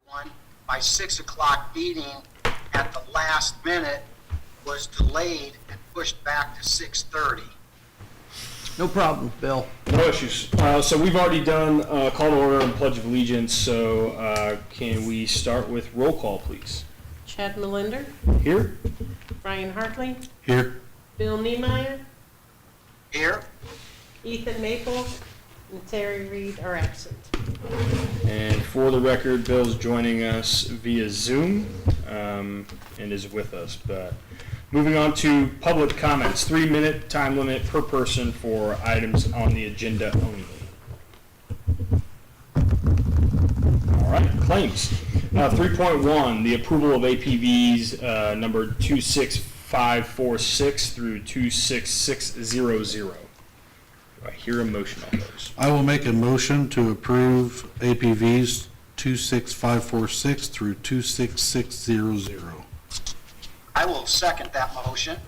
one. My 6 o'clock meeting at the last minute was delayed and pushed back to 6:30. No problem, Bill. No issues. So we've already done call to order and pledge of allegiance, so can we start with roll call, please? Chad Melinder, Here? Brian Hartley, Here. Bill Niemeyer, Here, Ethan Maple, and Terry Reed are absent. And for the record, Bill's joining us via Zoom and is with us. But moving on to public comments, 3-minute time limit per person for items on the agenda only. All right, claims. 3.1, the approval of APVs number 26546 through 26600. Do I hear a motion on those? I will make a motion to approve APVs 26546 through 26600. I will second that motion.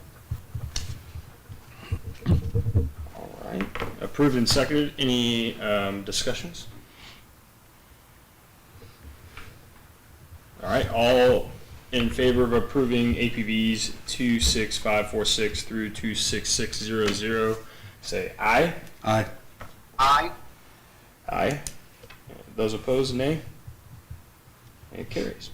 All right, approved and seconded. Any discussions? All right, all in favor of approving APVs 26546 through 26600, say aye. Aye. Aye. Aye. Those opposed, nay. It carries.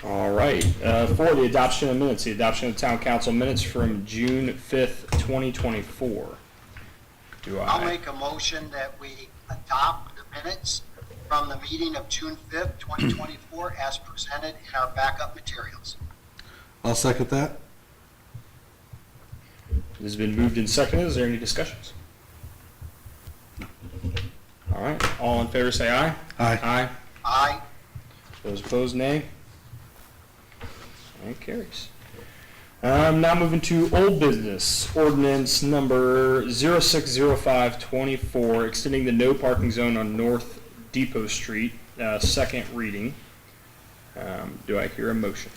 All right, for the adoption of minutes, the adoption of town council minutes from June 5th, 2024. I'll make a motion that we adopt the minutes from the meeting of June 5th, 2024 as presented in our backup materials. I'll second that. This has been moved and seconded. Is there any discussions? All right, all in favor say aye. Aye. Aye. Aye. Those opposed, nay. It carries. Now moving to old business, ordinance number 060524, extending the no parking zone on North Depot Street, second reading. Do I hear a motion?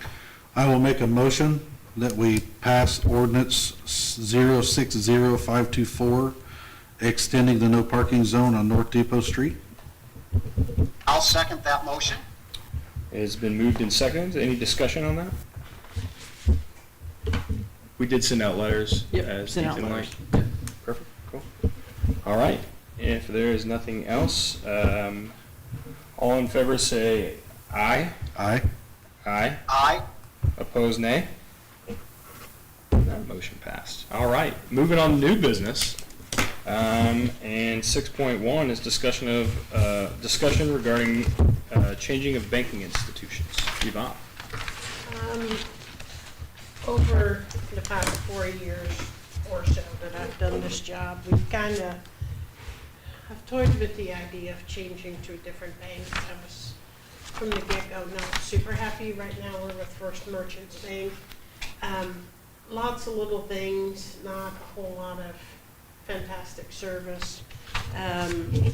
I will make a motion that we pass ordinance 060524, extending the no parking zone on North Depot Street. I'll second that motion. It has been moved and seconded. Any discussion on that? We did send out letters. Yep, send out Ethan letters. liked. Perfect, cool. All right, if there is nothing else, all in favor say aye. Aye. Aye. Aye. Opposed, nay. That motion passed. All right, moving on to new business. And 6.1 is discussion regarding changing of banking institutions. Yvonne. Over the past 4 years or so that I've done this job, we've I've toyed with the idea of changing to a different bank. I was, from the get-go, not super happy. Right now we're with First Merchants Bank. Lots of little things, not a whole lot of fantastic service.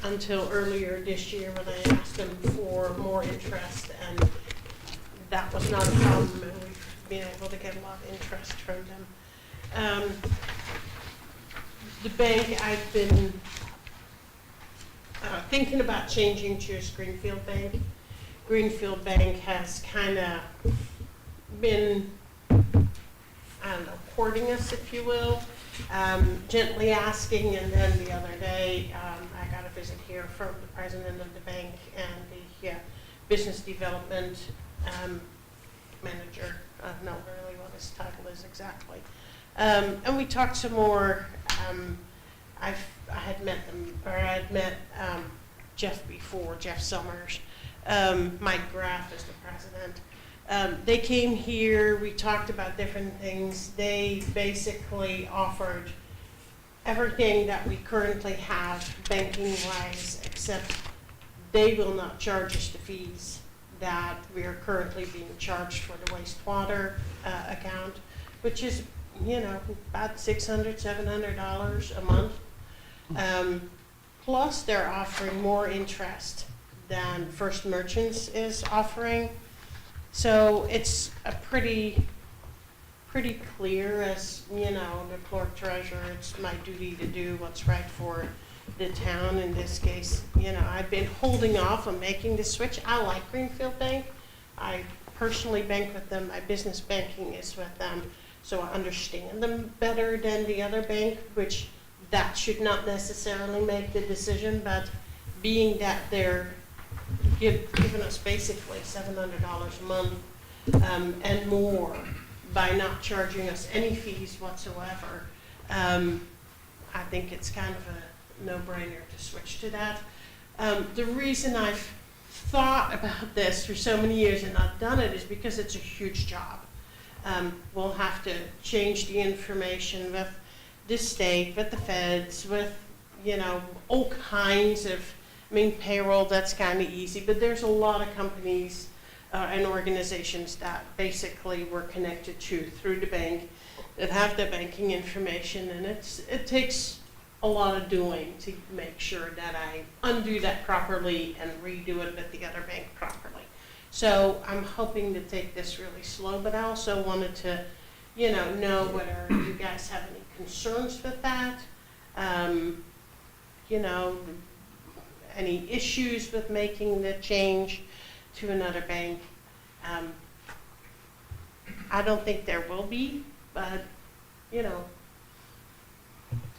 Until earlier this year when I asked them for more interest, and that was not a problem, and we've been able to get a lot of interest from them. The bank I've been thinking about changing to is Greenfield Bank. Greenfield Bank has kind of been, I don't know, courting us, if you will, gently asking, and then the other day I got a visit here from the president of the bank and the business development manager. I don't know really what his title is exactly. And we talked some more. I had met Jeff before, Jeff Summers. Mike Graff is the president. They came here, we talked about different things. They basically offered everything that we currently have banking-wise, except they will not charge us the fees that we are currently being charged for the wastewater account, which is, about $600, $700 a month. Plus, they're offering more interest than First Merchants is offering. So it's a pretty clear, as the clerk treasurer, it's my duty to do what's right for the town, in this case, I've been holding off on making the switch. I like Greenfield Bank. I personally bank with them. My business banking is with them. So I understand them better than the other bank, which that should not necessarily make the decision, but being that they're giving us basically $700 a month and more by not charging us any fees whatsoever, I think it's kind of a no-brainer to switch to that. The reason I've thought about this for so many years and not done it is because it's a huge job. We'll have to change the information with the state, with the feds, with, all kinds of, payroll, that's kind of easy, but there's a lot of companies and organizations that basically we're connected to through the bank that have the banking information, and it takes a lot of doing to make sure that I undo that properly and redo it at the other bank properly. So I'm hoping to take this really slow, but I also wanted to, know whether you guys have any concerns with that. Any issues with making the change to another bank. I don't think there will be, but,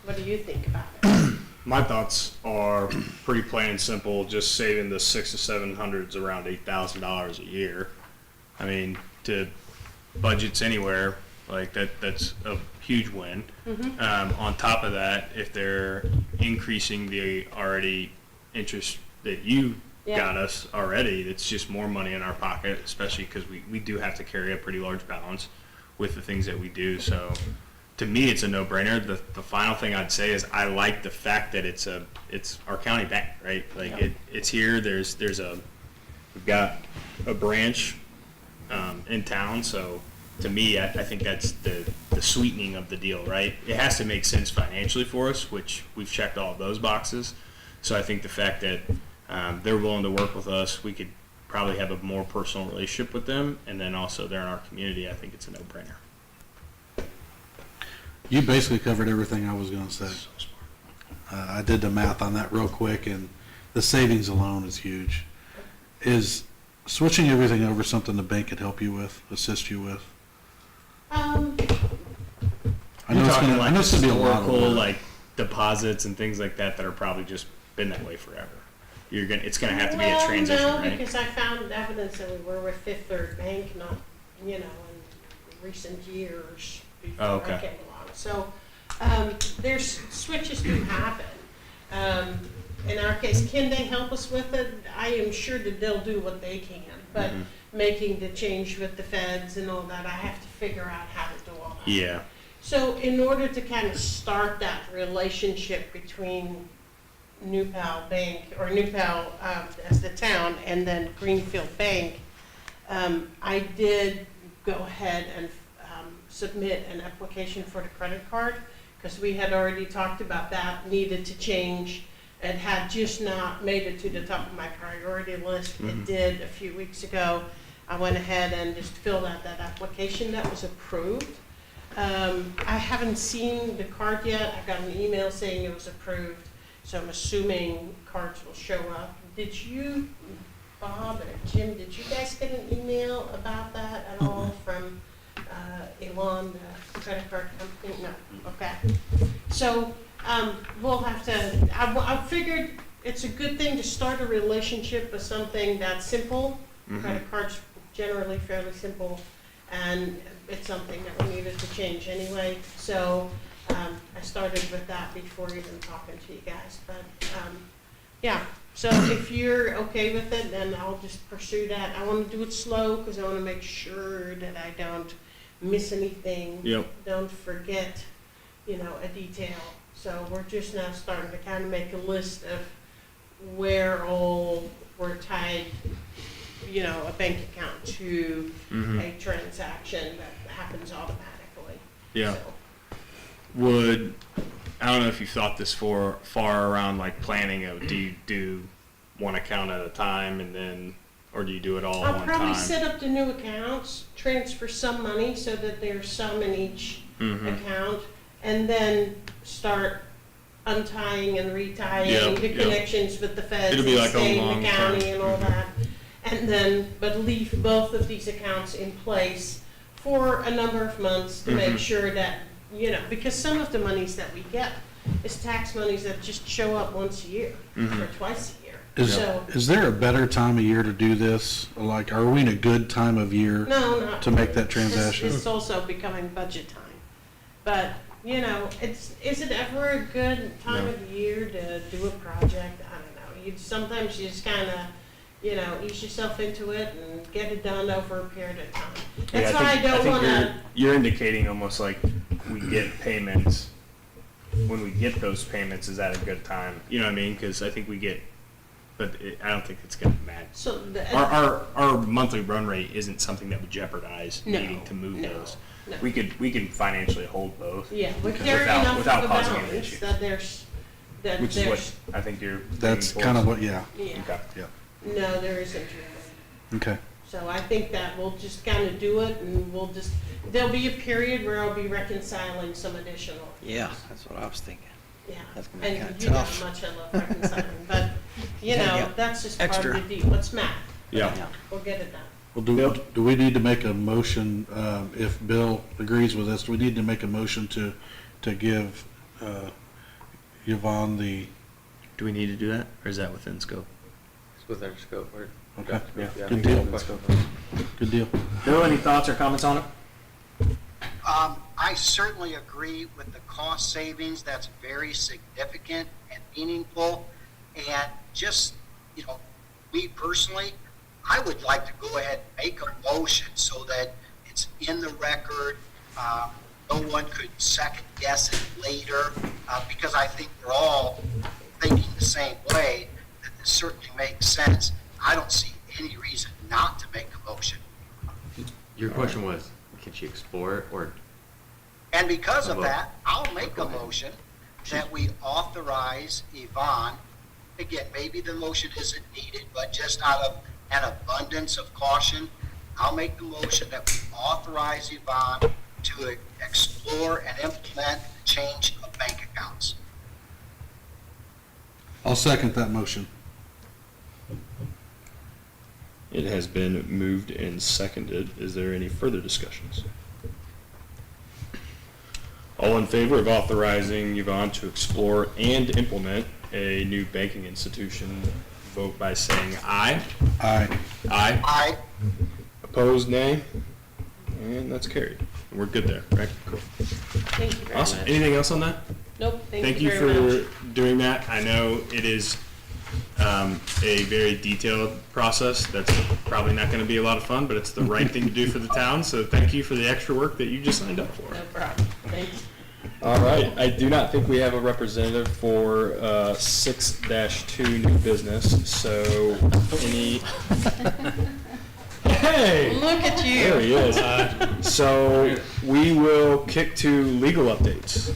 what do you think about it? My thoughts are pretty plain and simple, just saving the $600 to $700 around $8,000 a year. To budgets anywhere, like that's a huge win. On top of that, if they're increasing the already interest that you got us already, it's just more money in our pocket, especially because we do have to carry a pretty large balance with the things that we do. So to me, it's a no-brainer. The final thing I'd say is I like the fact that it's our county bank, right? Like it's here. We've got a branch in town, so to me, I think that's the sweetening of the deal, right? It has to make sense financially for us, which we've checked all of those boxes. So I think the fact that they're willing to work with us, we could probably have a more personal relationship with them, and then also they're in our community. I think it's a no-brainer. You basically covered everything I was going to say. So smart. I did the math on that real quick, and the savings alone is huge. Is switching everything over something the bank could help you with, assist you with? Um, I know it's talking going to be a lot of historical, work. like deposits and things like that are probably just been that way forever. It's gonna have to be a transition, no, right? because I found evidence that we were with Fifth Third Bank, not, in recent years before Oh, okay. I came along. So, there's switches do happen. In our case, can they help us with it? I am sure that they'll do what they can, but making the change with the feds and all that, I have to figure out how to do all that. Yeah. So in order to kind of start that relationship between New Pal Bank, or New Pal as the town, and then Greenfield Bank, I did go ahead and submit an application for the credit card, because we had already talked about that, needed to change. It had just not made it to the top of my priority list. It did a few weeks ago. I went ahead and just filled out that application. That was approved. I haven't seen the card yet. I got an email saying it was approved, so I'm assuming cards will show up. Did you, Bob or Jim, did you guys get an email about that at all from Elon, the credit card company? No, okay. So we'll have to, I figured it's a good thing to start a relationship with something that's simple. Credit cards generally fairly simple, and it's something that we needed to change anyway. So I started with that before even talking to you guys. But yeah, so if you're okay with it, then I'll just pursue that. I want to do it slow because I want to make sure that I don't miss anything. Yep. Don't forget, a detail. So we're just now starting to kind of make a list of where all we're tied, a bank account to a transaction that happens automatically. Yeah. So, I don't know if you've thought this far around, like planning of, do you do one account at a time or do you do it all at I'll one probably time? set up the new accounts, transfer some money so that there's some in each account, and then start untying and retying Yep, the yep. connections with the feds It'll be and like a state and long the county term. and all that. And then, but leave both of these accounts in place for a number of months to make sure that, because some of the monies that we get is tax monies that just show up once a year or twice a year. Is there a better time of year to do this? Like, are we in a good time of year? No, not to make really. that transaction? It's also becoming budget time. But, is it ever a good time of year to do a project? I don't know. Sometimes you just kind of, ease yourself into it and get it done over a period of time. That's why I don't want to. You're indicating almost like we get payments. When we get those payments, is that a good time? You know what I mean? Because I think we get, but I don't think it's going to match. So Our monthly run rate isn't something that would jeopardize No, needing to move no, those. no. We can financially hold both. Yeah, but Because there enough without of a causing any balance issues. that there's, Which is what I think you're. That's leaning kind of towards. what, yeah, yeah. Okay. yeah, No, there isn't really. okay. So I think that we'll just kind of do it and there'll be a period where I'll be reconciling some additional. Yeah, that's what I was thinking. Yeah. That's gonna be And kinda you know tough. how much I love reconciling, but, Yeah. that's just part Extra. of the deal. It's math. Yeah. We'll get it done. Well, do we need to make a motion, if Bill agrees with this, do we need to make a motion to give Yvonne the, Do we need to do that, or is that within scope? It's within our scope, right? okay, Yeah. good deal, good deal. Bill, any thoughts or comments on it? I certainly agree with the cost savings. That's very significant and meaningful. And just, me personally, I would like to go ahead and make a motion so that it's in the record. No one could second guess it later, because I think we're all thinking the same way, that this certainly makes sense. I don't see any reason not to make a motion. Your question was, can she explore it or? And because of Well, that, I'll make go a ahead. motion that we authorize Yvonne, again, maybe the motion isn't needed, but just out of an abundance of caution, I'll make the motion that we authorize Yvonne to explore and implement the change of bank accounts. I'll second that motion. It has been moved and seconded. Is there any further discussions? All in favor of authorizing Yvonne to explore and implement a new banking institution, vote by saying aye. Aye. Aye. Aye. Opposed, nay. And that's carried. We're good there, right? Cool. Thank you very Awesome. much. Anything else on that? Nope, Thank you you very much. for doing that. I know it is a very detailed process. That's probably not going to be a lot of fun, but it's the right thing to do for the town. So thank you for the extra work that you just signed up for. No problem. Thanks. All right. I do not think we have a representative for 6-2 new business. So any. Hey. Look at There you. he is. So we will kick to legal updates.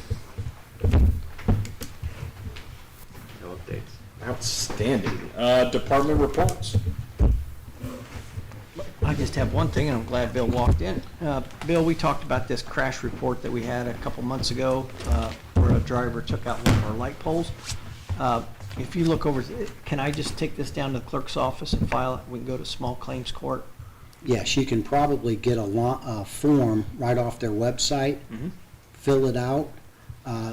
No updates. Outstanding. Department reports. I just have one thing, and I'm glad Bill walked in. Bill, we talked about this crash report that we had a couple months ago, where a driver took out one of our light poles. If you look over, can I just take this down to the clerk's office and file it? We can go to small claims court. Yes, you can probably get a form right off their website, fill it out,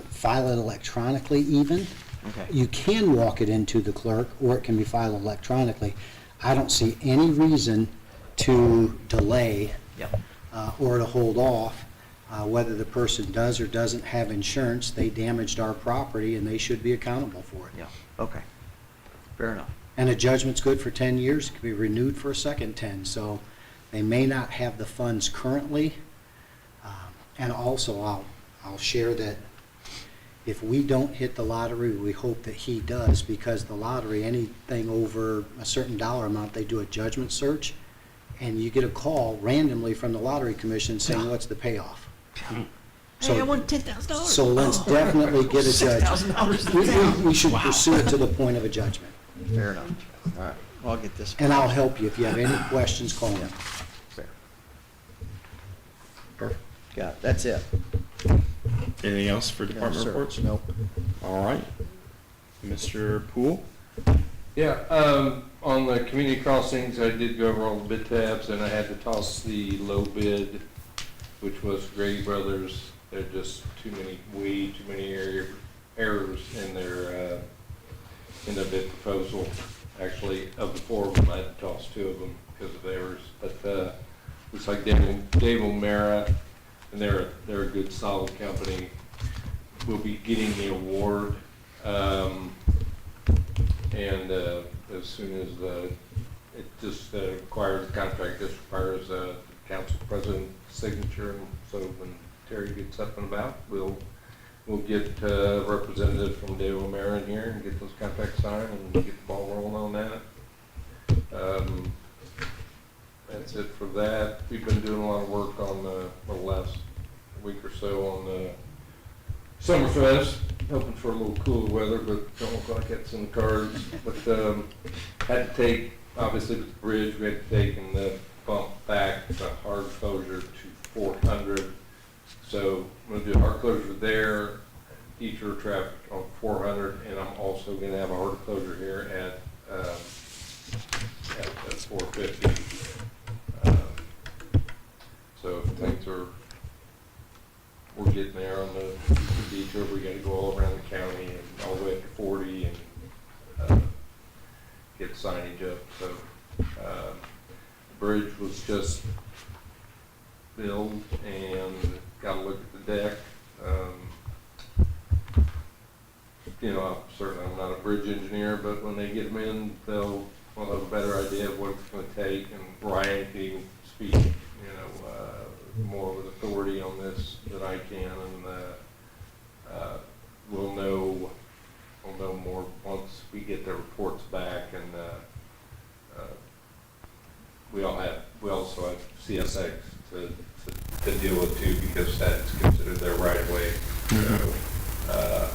file it electronically even. Okay. You can walk it into the clerk, or it can be filed electronically. I don't see any reason to delay Yep. or to hold off. Whether the person does or doesn't have insurance, they damaged our property and they should be accountable for it. Yeah, okay. Fair enough. And a judgment's good for 10 years, it can be renewed for a second 10, so they may not have the funds currently. And also, I'll share that if we don't hit the lottery, we hope that he does, because the lottery, anything over a certain dollar amount, they do a judgment search, and you get a call randomly from the lottery commission saying, what's the payoff? Hey, I want $10,000. So let's definitely get a judgment. $6,000 We should pursue it to the point of a judgment. Fair enough. All right, well, I'll get this. And I'll help you. If you have any questions, call me. Fair. Perfect. Got it, that's it. Anything else for department No, sir. reports? Nope. All right. Mr. Poole? Yeah, on the community crossings, I did go over all the bid tabs, and I had to toss the low bid, which was Grady Brothers. There are just way too many errors in their bid proposal. Actually, of the 4 of them, I had to toss 2 of them because of errors. But looks like Dave O'Mara, and they're a good, solid company, will be getting the award. And as soon as it just requires, the contract just requires the council president's signature, and so when Terry gets up and about, we'll get a representative from Dave O'Mara in here and get those contracts signed and get the ball rolling on that. That's it for that. We've been doing a lot of work on the last week or so on the Summerfest, hoping for a little cooler weather, but don't look like it's in the cards. But had to take, obviously with the bridge, we had to take and bump back the hard closure to 400. So I'm going to do a hard closure there, detour traffic on 400, and I'm also going to have a hard closure here at 450. So if things are, we're getting there on the detour, we got to go all around the county and all the way up to 40 and get signage up. So the bridge was just built and got to look at the deck. You know, certainly I'm not a bridge engineer, but when they get them in, they'll have a better idea of what it's going to take, and Ryan can even speak, more with authority on this than I can, and we'll know more once we get the reports back, and we also have CSX to deal with too, because that's considered their right of way. So,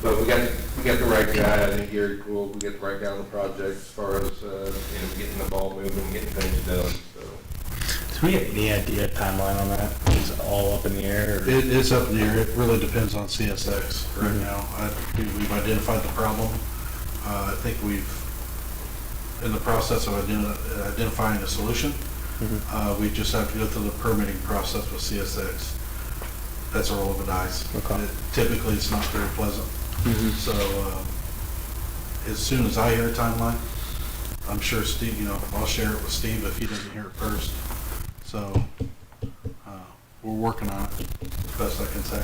but we got the right guy. I think Gary Poole, we get the right guy on the project as far as getting the ball moving, getting things done. So. Do we have any idea timeline on that? Is it all up in the air? Or? It's up in the air. It really depends on CSX right now. We've identified the problem. I think we've, in the process of identifying a solution, we just have to go through the permitting process with CSX. That's a roll of the dice. Okay. Typically, it's not very pleasant. So as soon as I hear a timeline, I'm sure Steve, I'll share it with Steve if he doesn't hear it first. So we're working on it, best I can say.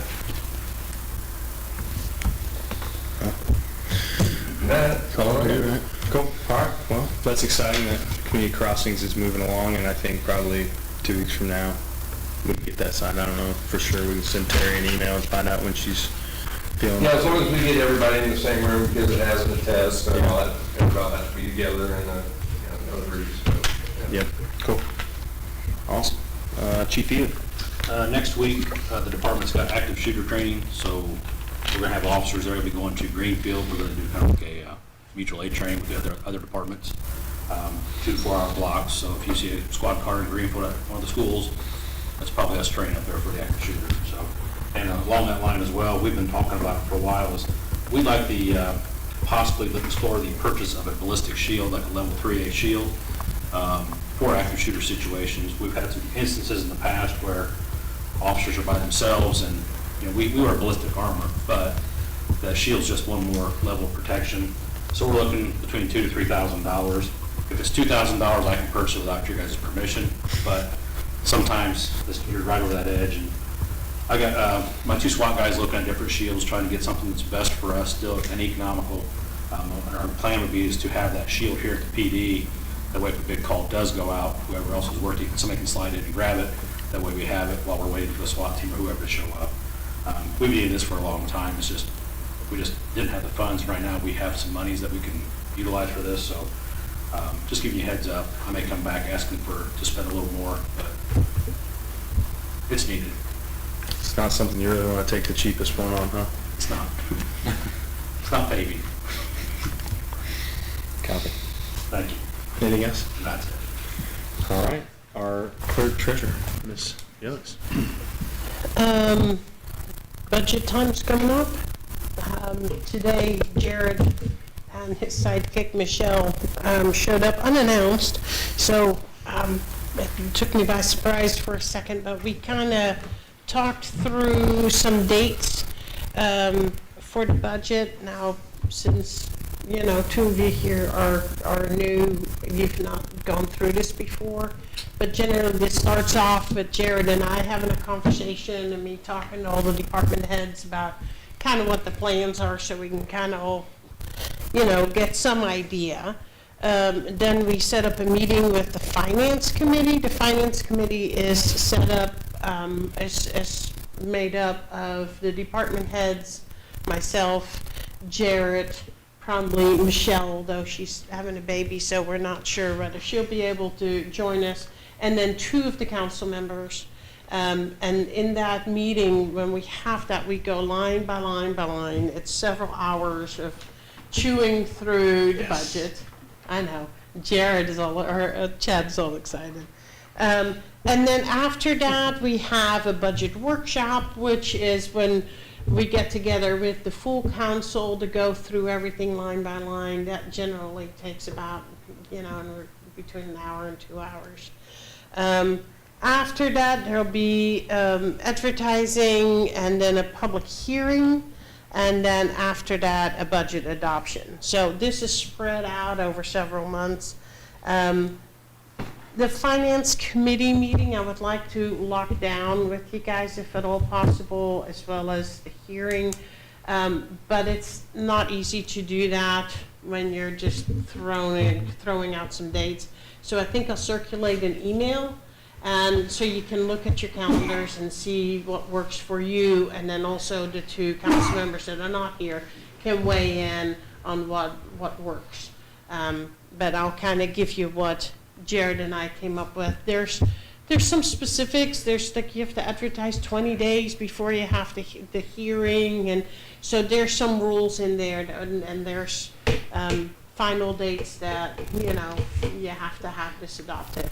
That's all right. Cool. All right. Well, that's exciting that Community Crossings is moving along, and I think probably 2 weeks from now we can get that signed. I don't know for sure. We can send Terry an email and find out when she's feeling. Yeah, as long as we get everybody in the same room, because it has a test, and all that, everybody has to be together and notaries. So, yeah. Yep. Cool. Awesome. Chief Ely. Next week, the department's got active shooter training, so we're gonna have officers there. We'll be going to Greenfield. We're gonna do kind of like a mutual aid training with the other departments, 2 to 4 hour blocks. So if you see a squad car in Greenfield at one of the schools, that's probably us training up there for the active shooter. So, and along that line as well, we've been talking about it for a while. Is we'd like the possibly explore the purchase of a ballistic shield, like a level 3A shield. For active shooter situations. We've had some instances in the past where officers are by themselves, and we wear ballistic armor, but the shield's just one more level of protection. So we're looking between $2,000 to $3,000. If it's $2,000, I can purchase it without your guys' permission, but sometimes you're right over that edge. And I got my 2 SWAT guys looking at different shields, trying to get something that's best for us still and economical. And our plan would be is to have that shield here at the PD. That way, if a big call does go out, whoever else is working, somebody can slide in and grab it. That way we have it while we're waiting for the SWAT team or whoever to show up. We've needed this for a long time. It's just, we just didn't have the funds. Right now, we have some monies that we can utilize for this. So just giving you a heads up, I may come back asking to spend a little more, but it's needed. It's not something you really want to take the cheapest one on, huh? It's not. It's not baby. Copy. Thank you. Anything else? That's it. All right. Our clerk treasurer, Ms. Gillis. Budget time's coming up. Today, Jared and his sidekick Michelle showed up unannounced, so it took me by surprise for a second, but we kind of talked through some dates for the budget. Now, since, you know, two of you here are new, you've not gone through this before, but generally this starts off with Jared and I having a conversation and me talking to all the department heads about kind of what the plans are, so we can kind of all, you know, get some idea. Then we set up a meeting with the finance committee. The finance committee is set up as made up of the department heads, myself, Jared, probably Michelle, though she's having a baby, so we're not sure whether she'll be able to join us, and then 2 of the council members. And in that meeting, when we have that, we go line by line by line. It's several hours of chewing through the budget. I know, Jared is all, or Chad's all excited. And then after that, we have a budget workshop, which is when we get together with the full council to go through everything line by line. That generally takes about, you know, between an hour and 2 hours. After that, there'll be advertising and then a public hearing, and then after that, a budget adoption. So this is spread out over several months. The finance committee meeting, I would like to lock down with you guys if at all possible, as well as the hearing. But it's not easy to do that when you're just throwing out some dates. So I think I'll circulate an email, and so you can look at your calendars and see what works for you, and then also the 2 council members that are not here can weigh in on what works. But I'll kind of give you what Jared and I came up with. There's some specifics. There's like you have to advertise 20 days before you have the hearing, and so there's some rules in there, and there's final dates that, you know, you have to have this adopted.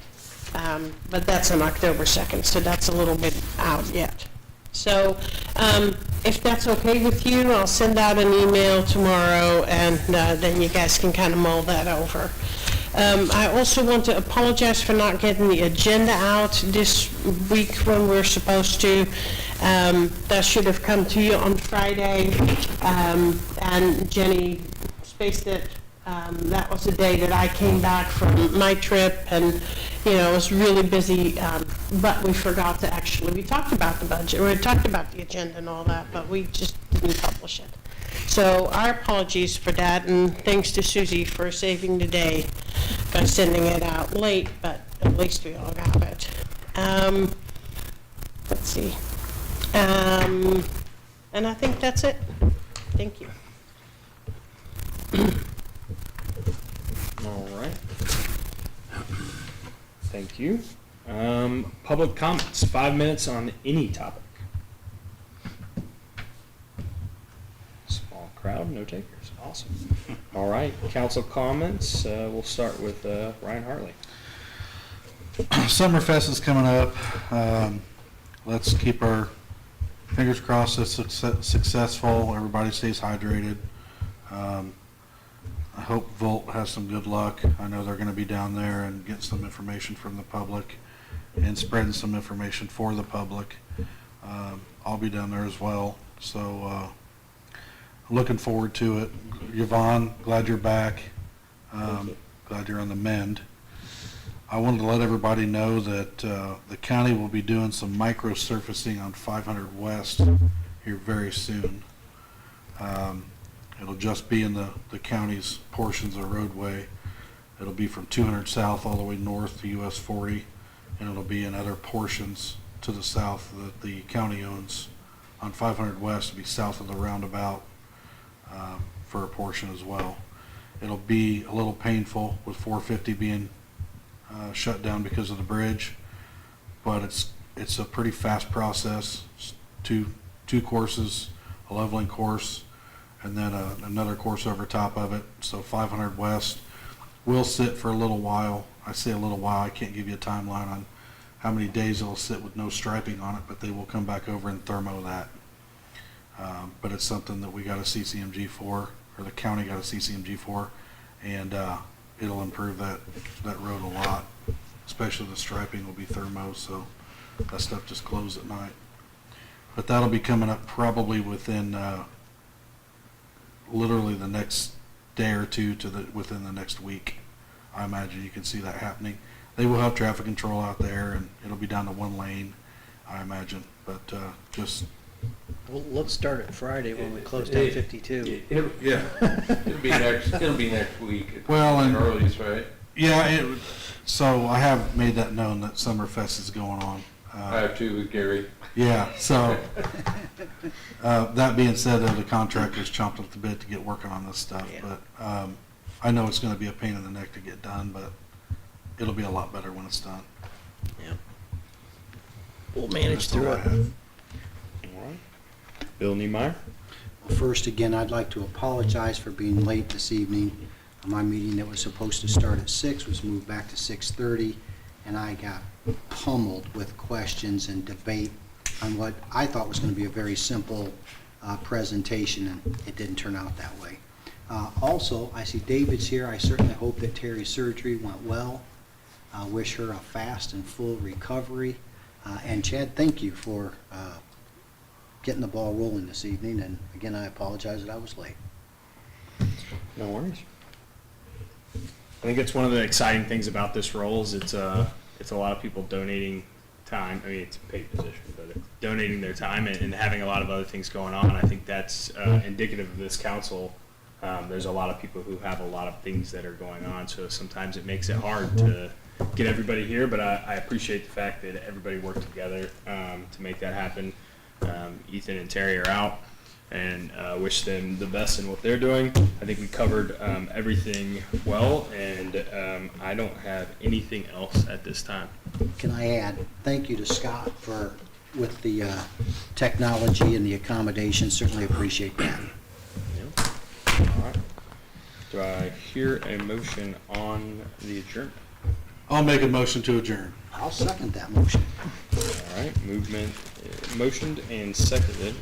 But that's on October 2nd, so that's a little bit out yet. So if that's okay with you, I'll send out an email tomorrow, and then you guys can kind of mull that over. I also want to apologize for not getting the agenda out this week when we're supposed to. That should have come to you on Friday, and Jenny spaced it. That was the day that I came back from my trip, and, you know, it was really busy, but we forgot to actually, we talked about the budget, we talked about the agenda and all that, but we just didn't publish it. So our apologies for that, and thanks to Susie for saving the day by sending it out late, but at least we all got it. Let's see. And I think that's it. Thank you. All right. Thank you. Public comments, 5 minutes on any topic. Small crowd, no takers. Awesome. All right, council comments. We'll start with Ryan Hartley. Summerfest is coming up. Let's keep our fingers crossed it's successful. Everybody stays hydrated. I hope Volt has some good luck. I know they're going to be down there and getting some information from the public and spreading some information for the public. I'll be down there as well. So looking forward to it. Yvonne, glad you're back. Glad you're on the mend. I wanted to let everybody know that the county will be doing some micro surfacing on 500 West here very soon. It'll just be in the county's portions of roadway. It'll be from 200 South all the way north to US 40, and it'll be in other portions to the south that the county owns. On 500 West, it'll be south of the roundabout for a portion as well. It'll be a little painful with 450 being shut down because of the bridge, but it's a pretty fast process. It's two courses, a leveling course, and then another course over top of it. So 500 West will sit for a little while. I say a little while. I can't give you a timeline on how many days it'll sit with no striping on it, but they will come back over and thermo that. But it's something that we got a CCMG for, or the county got a CCMG for, and it'll improve that road a lot. Especially the striping will be thermo, so that stuff just closed at night. But that'll be coming up probably within literally the next day or two within the next week. I imagine you can see that happening. They will have traffic control out there, and it'll be down to one lane, I imagine. But just Well, let's start it Friday when we close down 52. Yeah, it'll be next week. Well, and- Earliest, right? yeah. So I have made that known that Summerfest is going on. I have two with Gary. Yeah. So that being said, though, the contractor's chomped at the bit to get working on this stuff. Yeah. But I know it's going to be a pain in the neck to get done, but it'll be a lot better when it's done. Yeah. We'll manage That's all through I it. have. All right. Bill Niemeyer? Well, first, again, I'd like to apologize for being late this evening. My meeting that was supposed to start at 6 was moved back to 6:30, and I got pummeled with questions and debate on what I thought was going to be a very simple presentation, and it didn't turn out that way. Also, I see David's here. I certainly hope that Terry's surgery went well. I wish her a fast and full recovery. And Chad, thank you for getting the ball rolling this evening, and again, I apologize that I was late. No worries. I think it's one of the exciting things about this role is it's a lot of people donating time. I mean, it's a paid position, but it's donating their time and having a lot of other things going on. I think that's indicative of this council. There's a lot of people who have a lot of things that are going on, so sometimes it makes it hard to get everybody here, but I appreciate the fact that everybody worked together to make that happen. Ethan and Terry are out, and wish them the best in what they're doing. I think we covered everything well, and I don't have anything else at this time. Can I add, thank you to Scott with the technology and the accommodation, certainly appreciate that. All right. Do I hear a motion on the adjournment? I'll make a motion to adjourn. I'll second that motion. All right, motioned and seconded.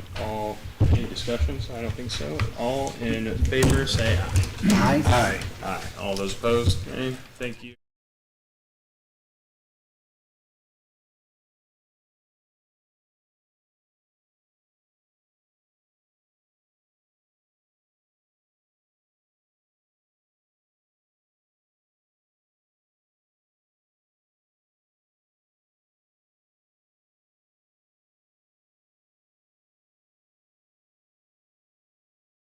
Any discussions? I don't think so. All in favor, say aye. Aye. Aye. Aye. All those opposed? Okay, thank you.